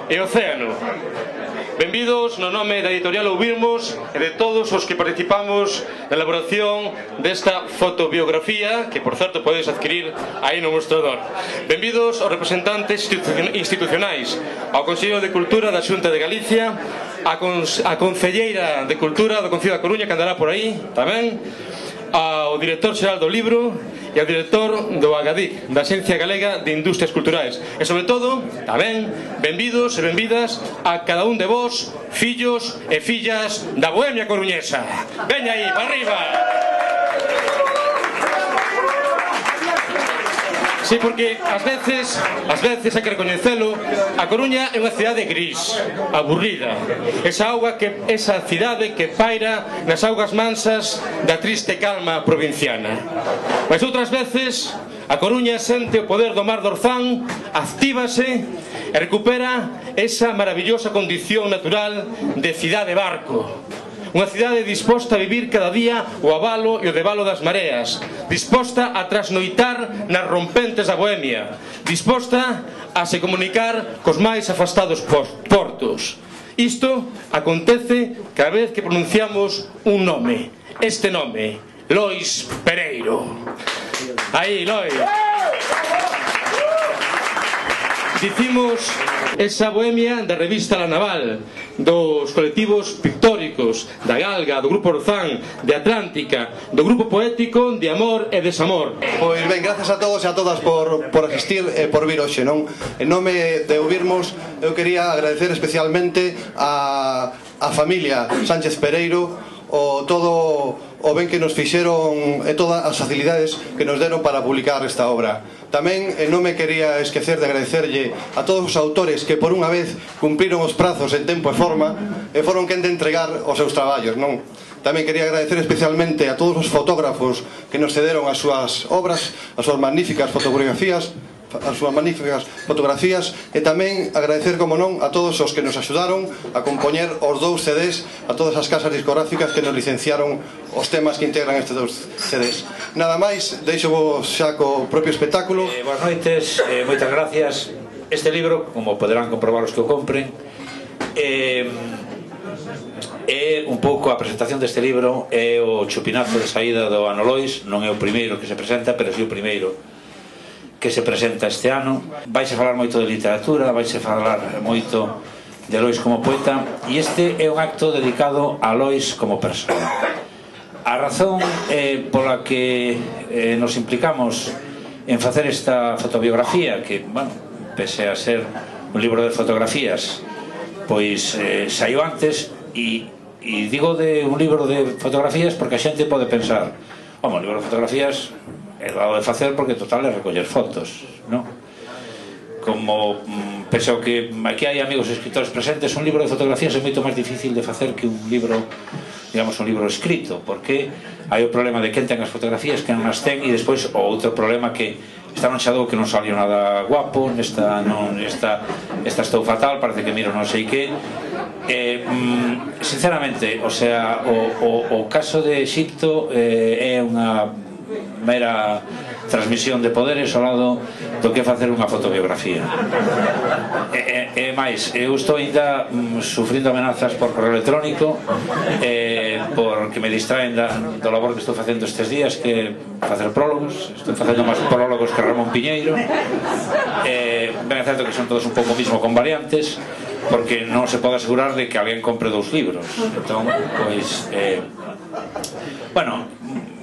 e océano. Benvidos no nome da editorial Ouvirmos e de todos os que participamos na elaboración desta fotobiografía, que por certo podedes adquirir aí no mostrador. Benvidos aos representantes institucionais, ao Consello de Cultura da Xunta de Galicia, a Concelleira de Cultura do Concello da Coruña, que andará por aí tamén, ao director xeral do libro e ao director do AGADIC, da Axencia Galega de Industrias Culturais. E sobre todo, tamén, benvidos e benvidas a cada un de vos, fillos e fillas da Bohemia coruñesa. Veña aí, para arriba! Sí, porque ás veces hai que recoñecelo, a Coruña é unha cidade gris, aburrida. Esa cidade que paira nas augas mansas da triste calma provinciana. Mas outras veces a Coruña sente o poder do mar do Orzán, actívase e recupera esa maravillosa condición natural de cidade-barco. Unha cidade disposta a vivir cada día o abalo e o debalo das mareas, disposta a trasnoitar nas rompentes da Bohemia, disposta a se comunicar cos máis afastados portos. Isto acontece cada vez que pronunciamos un nome, este nome, Lois Pereiro. Aí, Lois. Dicimos esa Bohemia da revista La Naval, dos colectivos pictóricos, da Galga, do Grupo Orzán, de Atlántica, do Grupo Poético de Amor e Desamor. Pois ben, gracias a todos e a todas por asistir e por vir hoxe, non? En nome de Ouvirmos, eu quería agradecer especialmente a familia Sánchez Pereiro todo o ben que nos fixeron e todas as facilidades que nos deron para publicar esta obra. Tamén non me quería esquecer de agradecerlle a todos os autores que por unha vez cumpriron os prazos en tempo e forma e foron quen de entregar os seus traballos, non? Tamén quería agradecer especialmente a todos os fotógrafos que nos cederon as súas obras, as súas magníficas fotografías e tamén agradecer, como non, a todos os que nos axudaron a compoñer os 2 CDs, a todas as casas discográficas que nos licenciaron os temas que integran estes 2 CDs. Nada máis, deixo vos xa co propio espectáculo. Boas noites, moitas gracias. Este libro, como poderán comprobar os que o compren, é un pouco a presentación deste libro, é o chupinazo de saída do ano Lois. Non é o primeiro que se presenta, pero si o primeiro que se presenta este ano. Vais a falar moito de literatura, vais a falar moito de Lois como poeta, e este é un acto dedicado a Lois como persona. A razón pola que nos implicamos en facer esta fotobiografía, que, bueno, pese a ser un libro de fotografías, pois saiu antes, e digo de un libro de fotografías porque a xente pode pensar, home, un libro de fotografías é dado de facer porque total é recoller fotos, non? Como penso que aquí hai amigos escritores presentes, un libro de fotografías é moito máis difícil de facer que un libro, digamos, un libro escrito, porque hai o problema de quen ten as fotografías, quen as ten, e despois o outro problema que esta non xa dou que non salió nada guapo, esta estou fatal, parece que miro non sei que. Sinceramente, o sea, o caso de Exipto é unha mera transmisión de poderes ao lado do que facer unha fotobiografía. E máis, eu estou ainda sufrindo amenazas por correo electrónico, porque me distraen do labor que estou facendo estes días, que facer prólogos. Estou facendo máis prólogos que Ramón Piñeiro. Ben é certo que son todos un pouco mismo con variantes, porque non se pode asegurar de que alguén compre 2 libros. Entón, pois, bueno,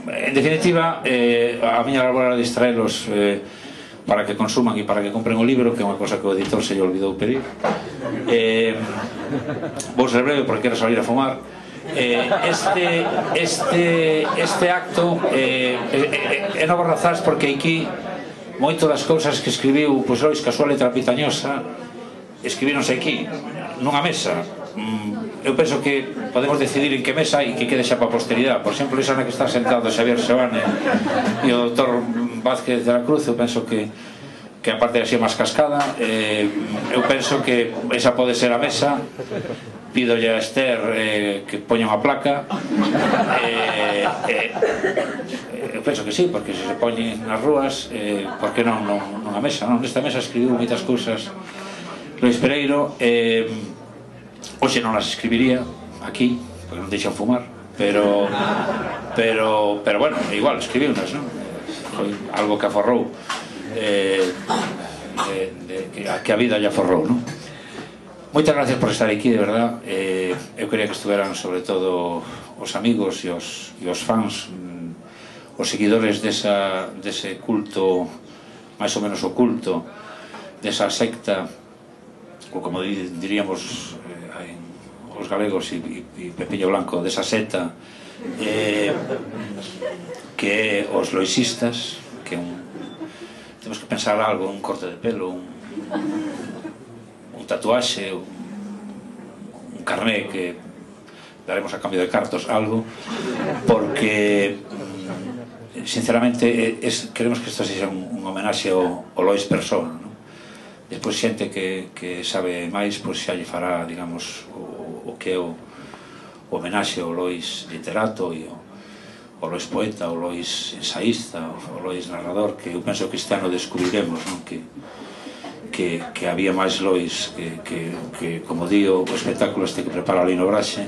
en definitiva, a miña labor era distraelos para que consuman e para que compren o libro, que é unha cosa que o editor se lle olvidou pedir. Vou ser breve porque quero salir a fumar. Este acto é non borrazás, porque aquí moito das cousas que escribiu Lois, que a súa letra pitañosa, escribíronse aquí nunha mesa. Eu penso que podemos decidir en que mesa e que quede xa para a posteridade. Por exemplo, esa na que está sentado Xavier Sebane e o Dr. Vázquez de la Cruz, eu penso que a parte así máis cascada, eu penso que esa pode ser a mesa. Pídolle a Esther que poña unha placa. Eu penso que sí, porque se poñen nas rúas, por que non a mesa, non? Nesta mesa escribiu moitas cousas Lois Pereiro, hoxe non las escribiría aquí, porque non deixan fumar, pero bueno, igual, escribí unas, non? Foi algo que aforrou, que a vida lle aforrou, non? Moitas gracias por estar aquí, de verdad. Eu quería que estuveran sobre todo os amigos e os fans, os seguidores dese culto máis ou menos oculto, desa secta, ou como diríamos os galegos e Pepiño Blanco, desa secta que é os loisistas, que temos que pensar algo, un corte de pelo, un tatuaxe, un carné que daremos a cambio de cartos, algo, porque sinceramente queremos que isto sexa un homenaxe ao Lois persona, non? Despois xente que sabe máis, pois xa lle fará, digamos, o que é o homenaxe ao Lois literato e ao Lois poeta, ao Lois ensaísta, ao Lois narrador, que eu penso que este ano descubriremos, non? Que había máis Lois que como digo, o espectáculo este que prepara Lino Braxe,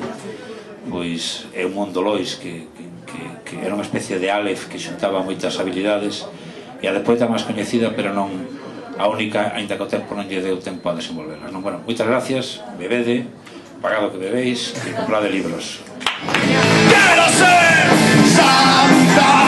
pois é un mundo Lois que era unha especie de Aleph que xuntaba moitas habilidades, e a de poeta máis coñecida, pero non a única, aínda que o tempo non lle deu tempo a desenvolverla, non? Bueno, moitas gracias, bebede, pagado que bebéis, e comprade libros. Quero ser Santa.